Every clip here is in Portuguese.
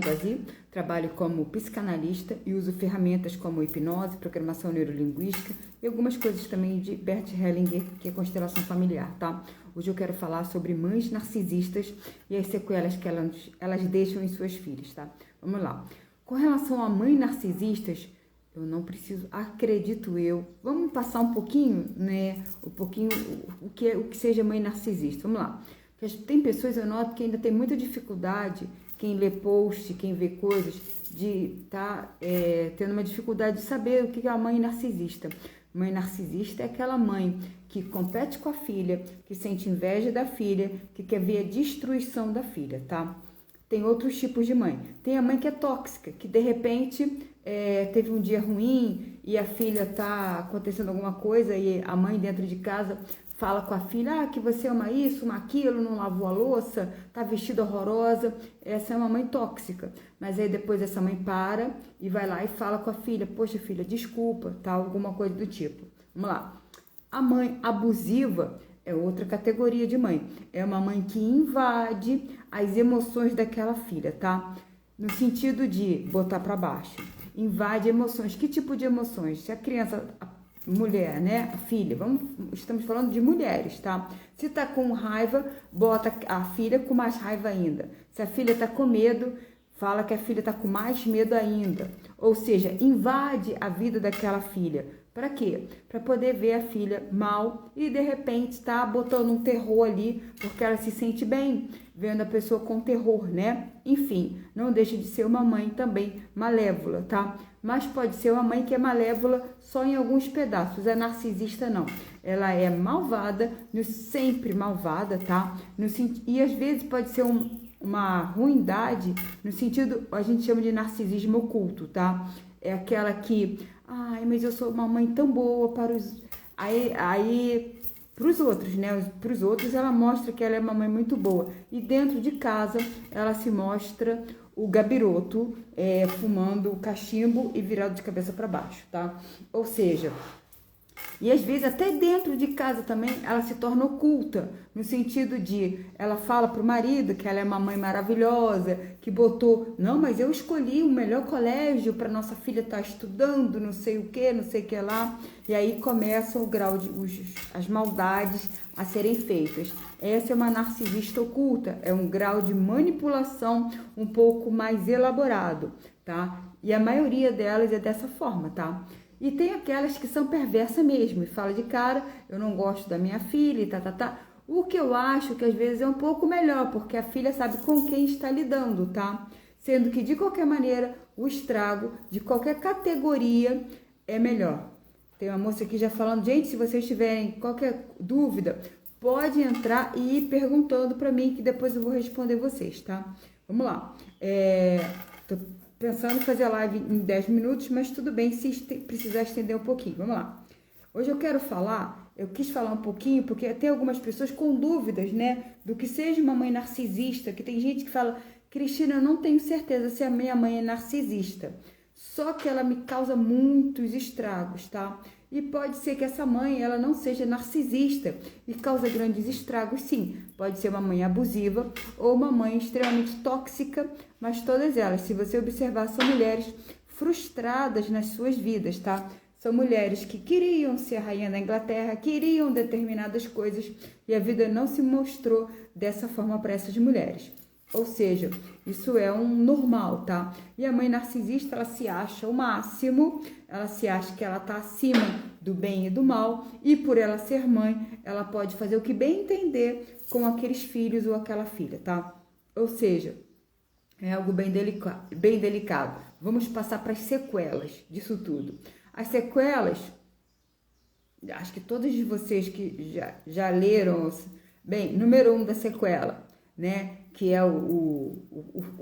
Gazi, trabalho como psicanalista e uso ferramentas como hipnose, programação neurolinguística e algumas coisas também de Bert Hellinger, que é constelação familiar, tá? Hoje eu quero falar sobre mães narcisistas e as sequelas que elas deixam em suas filhas, tá? Vamos lá. Com relação a mães narcisistas, eu não preciso, acredito eu, vamos passar um pouquinho, né? O que seja mãe narcisista. Vamos lá. Porque tem pessoas, eu noto, que ainda tem muita dificuldade. Quem lê post, quem vê coisas, de estar tendo uma dificuldade de saber o que é a mãe narcisista. Mãe narcisista é aquela mãe que compete com a filha, que sente inveja da filha, que quer ver a destruição da filha, tá? Tem outros tipos de mãe. Tem a mãe que é tóxica, que de repente teve um dia ruim e a filha tá acontecendo alguma coisa e a mãe dentro de casa fala com a filha, que você ama isso, ama aquilo, não lavou a louça, tá vestida horrorosa. Essa é uma mãe tóxica. Mas aí depois essa mãe para e vai lá e fala com a filha, poxa filha, desculpa, tá? Alguma coisa do tipo. Vamos lá. A mãe abusiva é outra categoria de mãe. É uma mãe que invade as emoções daquela filha, tá? No sentido de botar para baixo. Invade emoções. Que tipo de emoções? Se a criança... mulher, né? A filha, estamos falando de mulheres, tá? Se tá com raiva, bota a filha com mais raiva ainda. Se a filha tá com medo, fala que a filha tá com mais medo ainda. Ou seja, invade a vida daquela filha. Para quê? Para poder ver a filha mal e de repente tá botando um terror ali, porque ela se sente bem vendo a pessoa com terror, né? Enfim, não deixa de ser uma mãe também malévola, tá? Mas pode ser uma mãe que é malévola só em alguns pedaços. A narcisista não. Ela é malvada, sempre malvada, tá? E às vezes pode ser uma ruindade no sentido, a gente chama de narcisismo oculto, tá? É aquela que, mas eu sou uma mãe tão boa para os... Aí para os outros, né? Para os outros ela mostra que ela é uma mãe muito boa. E dentro de casa ela se mostra o gabiroto, fumando cachimbo e virado de cabeça para baixo, tá? Ou seja... E às vezes até dentro de casa também ela se torna oculta, no sentido de ela fala para o marido que ela é uma mãe maravilhosa, que botou, não, mas eu escolhi o melhor colégio para nossa filha estar estudando, não sei o que lá, e aí começa o grau de as maldades a serem feitas. Essa é uma narcisista oculta, é um grau de manipulação um pouco mais elaborado, tá? E a maioria delas é dessa forma, tá? E tem aquelas que são perversas mesmo, e fala de cara, eu não gosto da minha filha e tá. O que eu acho que às vezes é um pouco melhor, porque a filha sabe com quem está lidando, tá? Sendo que de qualquer maneira, o estrago de qualquer categoria é melhor. Tem uma moça aqui já falando, gente, se vocês tiverem qualquer dúvida, pode entrar e ir perguntando para mim, que depois eu vou responder vocês, tá? Vamos lá. Tô pensando em fazer a live em 10 minutos, mas tudo bem se precisar estender um pouquinho. Vamos lá. Hoje eu quis falar um pouquinho, porque tem algumas pessoas com dúvidas, né, do que seja uma mãe narcisista, que tem gente que fala, Cristina, eu não tenho certeza se a minha mãe é narcisista, só que ela me causa muitos estragos, tá? E pode ser que essa mãe, ela não seja narcisista e causa grandes estragos, sim. Pode ser uma mãe abusiva ou uma mãe extremamente tóxica, mas todas elas, se você observar, são mulheres frustradas nas suas vidas, tá? São mulheres que queriam ser a rainha da Inglaterra, queriam determinadas coisas e a vida não se mostrou dessa forma para essas mulheres. Ou seja, isso é um normal, tá? E a mãe narcisista, ela se acha o máximo, ela se acha que ela tá acima do bem e do mal, e por ela ser mãe, ela pode fazer o que bem entender com aqueles filhos ou aquela filha, tá? Ou seja, é algo bem delicado. Vamos passar para as sequelas disso tudo. As sequelas, acho que todos de vocês que já leram, bem, número 1 da sequela, né? Que é o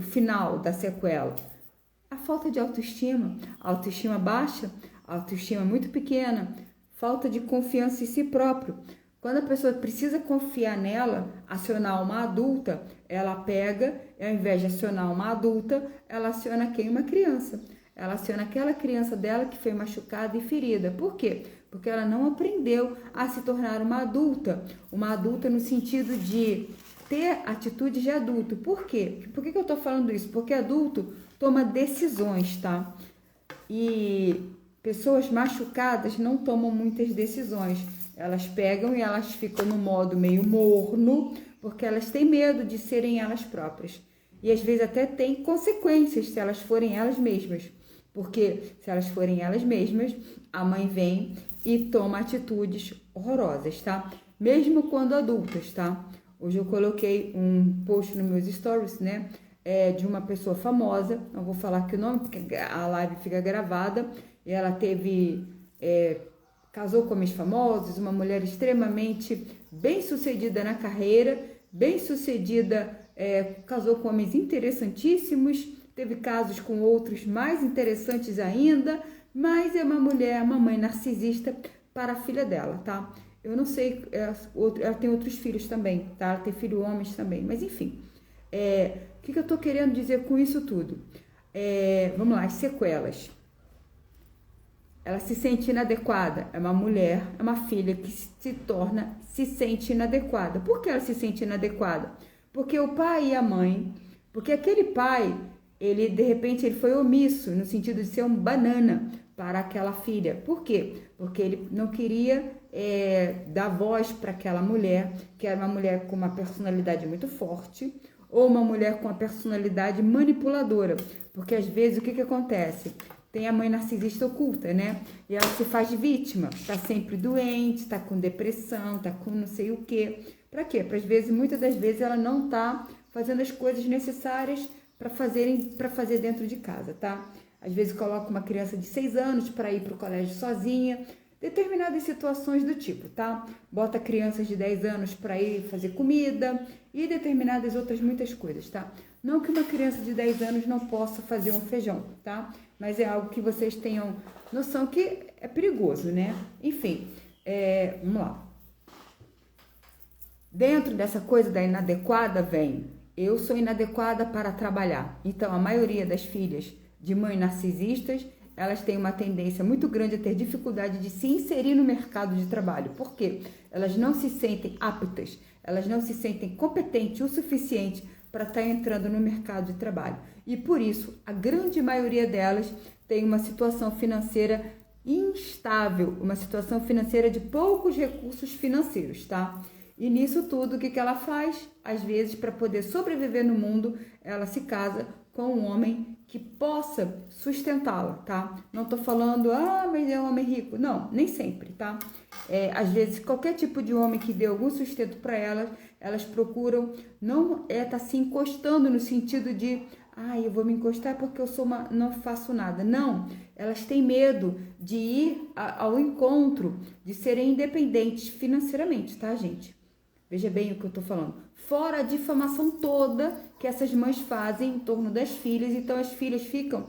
final da sequela. A falta de autoestima, autoestima baixa, autoestima muito pequena, falta de confiança em si próprio. Quando a pessoa precisa confiar nela, acionar uma adulta, ela pega, ao invés de acionar uma adulta, ela aciona quem? Uma criança. Ela aciona aquela criança dela que foi machucada e ferida. Por quê? Porque ela não aprendeu a se tornar uma adulta no sentido de ter atitudes de adulto. Por quê? Por que eu tô falando isso? Porque adulto toma decisões, tá? E pessoas machucadas não tomam muitas decisões. Elas pegam e elas ficam no modo meio morno, porque elas têm medo de serem elas próprias. E às vezes até tem consequências se elas forem elas mesmas. Porque se elas forem elas mesmas, a mãe vem e toma atitudes horrorosas, tá? Mesmo quando adultas, tá? Hoje eu coloquei um post nos meus stories, né? De uma pessoa famosa, não vou falar aqui o nome, porque a live fica gravada, e ela casou com homens famosos, uma mulher extremamente bem-sucedida na carreira, bem-sucedida, casou com homens interessantíssimos, teve casos com outros mais interessantes ainda, mas é uma mulher, uma mãe narcisista para a filha dela, tá? Eu não sei, ela tem outros filhos também, tá? Ela tem filho homens também, mas enfim. O que eu tô querendo dizer com isso tudo? Vamos lá, as sequelas. Ela se sente inadequada, é uma mulher, é uma filha que se sente inadequada. Por que ela se sente inadequada? Porque o pai e a mãe, porque aquele pai, de repente ele foi omisso, no sentido de ser um banana para aquela filha. Por quê? Porque ele não queria dar voz para aquela mulher, que era uma mulher com uma personalidade muito forte, ou uma mulher com uma personalidade manipuladora. Porque às vezes o que acontece? Tem a mãe narcisista oculta, né? E ela se faz vítima, tá sempre doente, tá com depressão, tá com não sei o quê. Pra quê? Pra às vezes, muitas das vezes, ela não tá fazendo as coisas necessárias para fazer dentro de casa, tá? Às vezes coloca uma criança de 6 anos para ir pro colégio sozinha, determinadas situações do tipo, tá? Bota crianças de 10 anos para ir fazer comida e determinadas outras muitas coisas, tá? Não que uma criança de 10 anos não possa fazer um feijão, tá? Mas é algo que vocês tenham noção que é perigoso, né? Enfim, vamos lá. Dentro dessa coisa da inadequada vem, eu sou inadequada para trabalhar. Então, a maioria das filhas de mães narcisistas, elas têm uma tendência muito grande a ter dificuldade de se inserir no mercado de trabalho. Por quê? Elas não se sentem aptas, elas não se sentem competentes o suficiente para estar entrando no mercado de trabalho. E por isso, a grande maioria delas tem uma situação financeira instável, uma situação financeira de poucos recursos financeiros, tá? E nisso tudo, o que ela faz? Às vezes, para poder sobreviver no mundo, ela se casa com um homem que possa sustentá-la, tá? Não tô falando, mas é um homem rico. Não, nem sempre, tá? Às vezes, qualquer tipo de homem que dê algum sustento para elas procuram não tá se encostando no sentido de, eu vou me encostar porque eu não faço nada. Não, elas têm medo de ir ao encontro, de serem independentes financeiramente, tá, gente? Veja bem o que eu tô falando. Fora a difamação toda que essas mães fazem em torno das filhas. Então, as filhas ficam,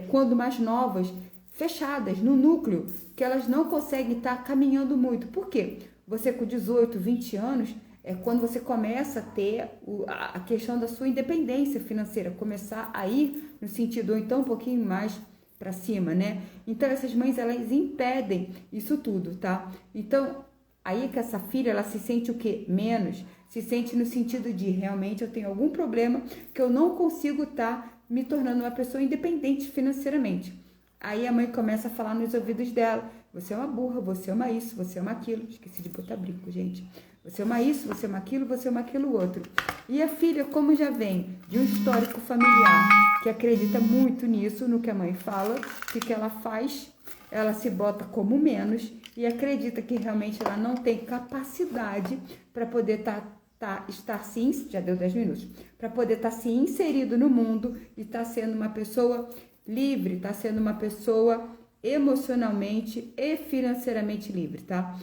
quando mais novas, fechadas no núcleo, que elas não conseguem estar caminhando muito. Por quê? Você com 18, 20 anos, é quando você começa a ter a questão da sua independência financeira, começar a ir no sentido, ou então um pouquinho mais para cima, né? Então, essas mães, elas impedem isso tudo, tá? Então, aí que essa filha, ela se sente o quê? Menos. Se sente no sentido de, realmente, eu tenho algum problema que eu não consigo estar me tornando uma pessoa independente financeiramente. Aí a mãe começa a falar nos ouvidos dela, você é uma burra, você é uma isso, você é uma aquilo. Esqueci de botar brinco, gente. Você é uma isso, você é uma aquilo, você é uma aquilo outro. E a filha, como já vem de um histórico familiar, que acredita muito nisso, no que a mãe fala, o que ela faz, ela se bota como menos e acredita que realmente ela não tem capacidade para poder estar se, já deu 10 minutos, para poder estar se inserido no mundo e estar sendo uma pessoa livre, estar sendo uma pessoa emocionalmente e financeiramente livre, tá?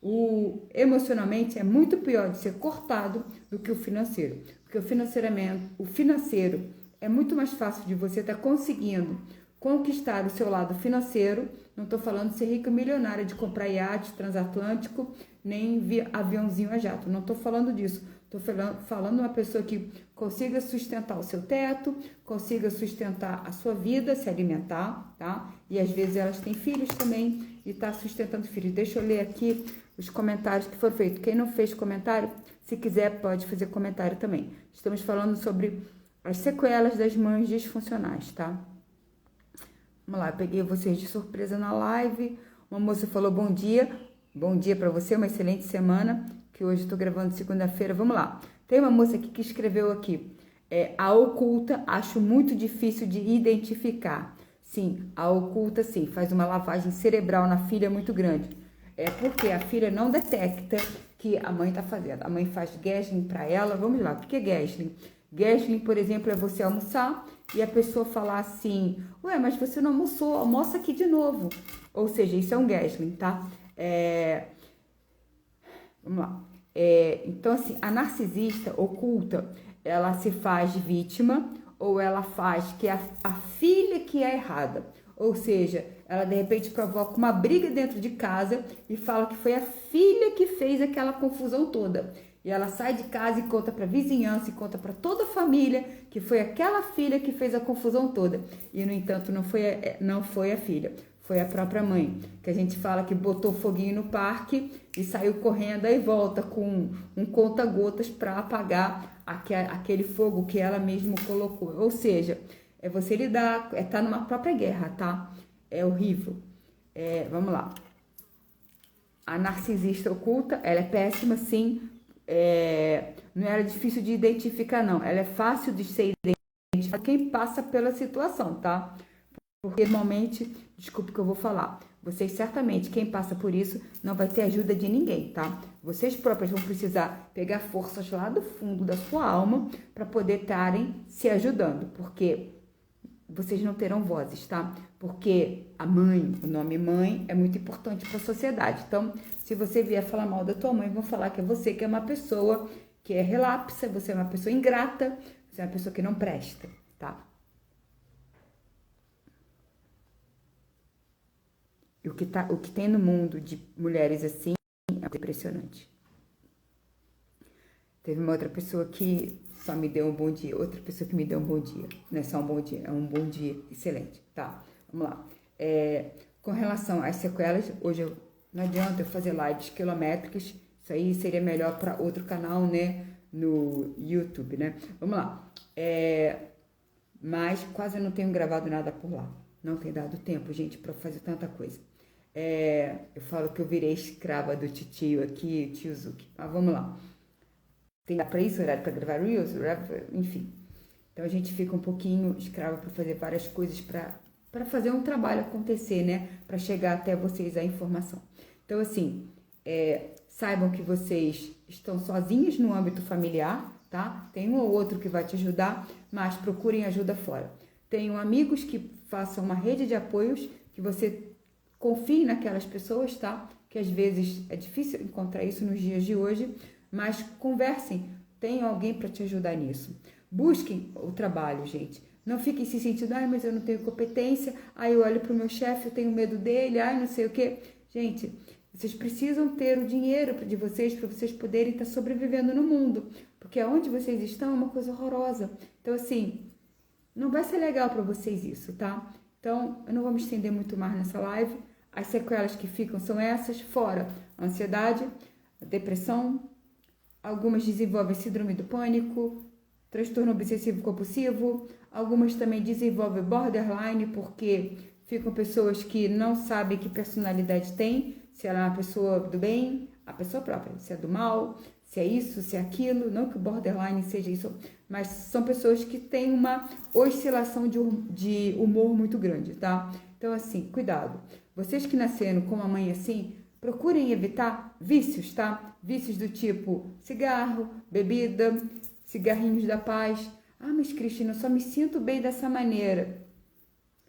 O emocionalmente é muito pior de ser cortado do que o financeiro, porque o financeiro é muito mais fácil de você estar conseguindo conquistar o seu lado financeiro. Não estou falando de ser rica milionária, de comprar iate transatlântico, nem aviãozinho a jato. Não estou falando disso. Estou falando de uma pessoa que consiga sustentar o seu teto, consiga sustentar a sua vida, se alimentar, tá? E às vezes elas têm filhos também e tá sustentando filhos. Deixa eu ler aqui os comentários que foram feitos. Quem não fez comentário, se quiser, pode fazer comentário também. Estamos falando sobre as sequelas das mães disfuncionais, tá? Vamos lá, eu peguei vocês de surpresa na live. Uma moça falou bom dia. Bom dia para você, uma excelente semana. Que hoje eu tô gravando segunda-feira. Vamos lá. Tem uma moça aqui que escreveu aqui. A oculta, acho muito difícil de identificar. Sim, a oculta, sim, faz uma lavagem cerebral na filha muito grande. É porque a filha não detecta que a mãe tá fazendo. A mãe faz gaslighting para ela. Vamos lá, o que é gaslighting? Gaslighting, por exemplo, é você almoçar e a pessoa falar assim, ué, mas você não almoçou, almoça aqui de novo. Ou seja, isso é um gaslighting, tá? Vamos lá. Então, assim, a narcisista oculta, ela se faz vítima ou ela faz que a filha que é errada. Ou seja, ela de repente provoca uma briga dentro de casa e fala que foi a filha que fez aquela confusão toda. E ela sai de casa e conta para a vizinhança e conta para toda a família que foi aquela filha que fez a confusão toda. E, no entanto, não foi a filha, foi a própria mãe. Que a gente fala que botou foguinho no parque e saiu correndo e volta com um conta-gotas para apagar aquele fogo que ela mesma colocou. Ou seja, é você lidar, tá numa própria guerra, tá? É horrível. Vamos lá. A narcisista oculta, ela é péssima, sim. Não era difícil de identificar, não. Ela é fácil de ser identificada quem passa pela situação, tá? Porque normalmente, desculpa o que eu vou falar, vocês certamente, quem passa por isso, não vai ter ajuda de ninguém, tá? Vocês próprios vão precisar pegar forças lá do fundo da sua alma para poder estarem se ajudando, porque vocês não terão vozes, tá? Porque a mãe, o nome mãe, é muito importante para a sociedade. Então, se você vier falar mal da tua mãe, vão falar que é você que é uma pessoa que é relapsa, você é uma pessoa ingrata, você é uma pessoa que não presta, tá? E o que tem no mundo de mulheres assim é impressionante. Teve uma outra pessoa que só me deu um bom dia, outra pessoa que me deu um bom dia. Não é só um bom dia, é um bom dia excelente, tá? Vamos lá. Com relação às sequelas, hoje não adianta eu fazer lives quilométricas, isso aí seria melhor para outro canal, né? No YouTube, né? Vamos lá. Mas quase eu não tenho gravado nada por lá. Não tem dado tempo, gente, para fazer tanta coisa. Eu falo que eu virei escrava do titio aqui, tio Zuki. Mas vamos lá. Tem para isso, horário para gravar Reels, enfim. Então a gente fica um pouquinho escravo para fazer várias coisas para fazer um trabalho acontecer, né? Para chegar até vocês a informação. Então, assim, saibam que vocês estão sozinhos no âmbito familiar, tá? Tem um ou outro que vai te ajudar, mas procurem ajuda fora. Tenham amigos que façam uma rede de apoios, que você confie naquelas pessoas, tá? Que às vezes é difícil encontrar isso nos dias de hoje, mas conversem, tenham alguém para te ajudar nisso. Busquem o trabalho, gente. Não fiquem se sentindo, mas eu não tenho competência, eu olho para o meu chefe, eu tenho medo dele, não sei o quê. Gente, vocês precisam ter o dinheiro de vocês para vocês poderem estar sobrevivendo no mundo, porque aonde vocês estão é uma coisa horrorosa. Então, assim, não vai ser legal para vocês isso, tá? Então, eu não vou me estender muito mais nessa live. As sequelas que ficam são essas, fora a ansiedade, a depressão, algumas desenvolvem síndrome do pânico, transtorno obsessivo compulsivo, algumas também desenvolvem borderline, porque ficam pessoas que não sabem que personalidade tem, se ela é uma pessoa do bem, a pessoa própria, se é do mal, se é isso, se é aquilo, não que o borderline seja isso, mas são pessoas que têm uma oscilação de humor muito grande, tá? Então, assim, cuidado. Vocês que nasceram com uma mãe assim, procurem evitar vícios, tá? Vícios do tipo cigarro, bebida, cigarrinhos da paz. Mas Cristina, eu só me sinto bem dessa maneira.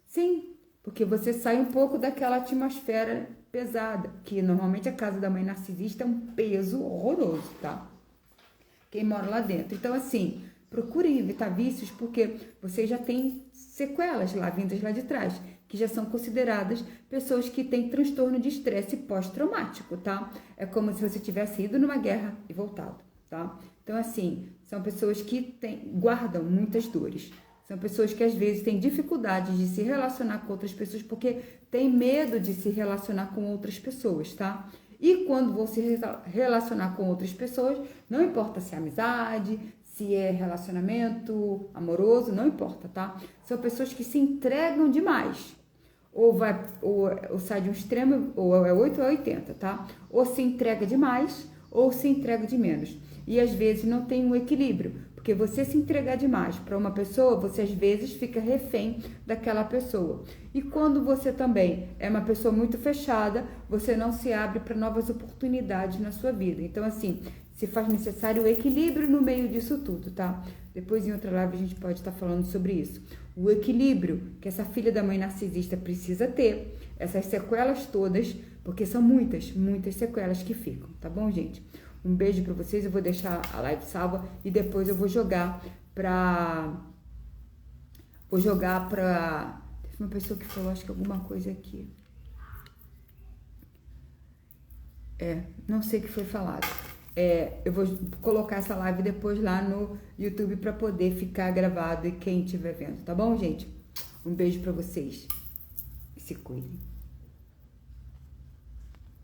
Sim, porque você sai um pouco daquela atmosfera pesada, que normalmente a casa da mãe narcisista é um peso horroroso, tá? Quem mora lá dentro. Então, assim, procurem evitar vícios, porque vocês já têm sequelas lá, vindas lá de trás, que já são consideradas pessoas que têm transtorno de estresse pós-traumático, tá? É como se você tivesse ido numa guerra e voltado, tá? Então, assim, são pessoas que guardam muitas dores. São pessoas que, às vezes, têm dificuldade de se relacionar com outras pessoas porque têm medo de se relacionar com outras pessoas, tá? E quando vão se relacionar com outras pessoas, não importa se é amizade, se é relacionamento amoroso, não importa, tá? São pessoas que se entregam demais. Ou sai de um extremo, ou é 8 ou 80, tá? Ou se entrega demais, ou se entrega de menos. E às vezes não tem um equilíbrio, porque você se entregar demais para uma pessoa, você às vezes fica refém daquela pessoa. E quando você também é uma pessoa muito fechada, você não se abre para novas oportunidades na sua vida. Então, assim, se faz necessário o equilíbrio no meio disso tudo, tá? Depois em outra live a gente pode estar falando sobre isso. O equilíbrio que essa filha da mãe narcisista precisa ter, essas sequelas todas, porque são muitas sequelas que ficam, tá bom, gente? Um beijo pra vocês, eu vou deixar a live salva e depois eu vou jogar pra... Teve uma pessoa que falou, acho que alguma coisa aqui. Não sei o que foi falado. Eu vou colocar essa live depois lá no YouTube para poder ficar gravado e quem estiver vendo, tá bom, gente? Um beijo para vocês e se cuidem.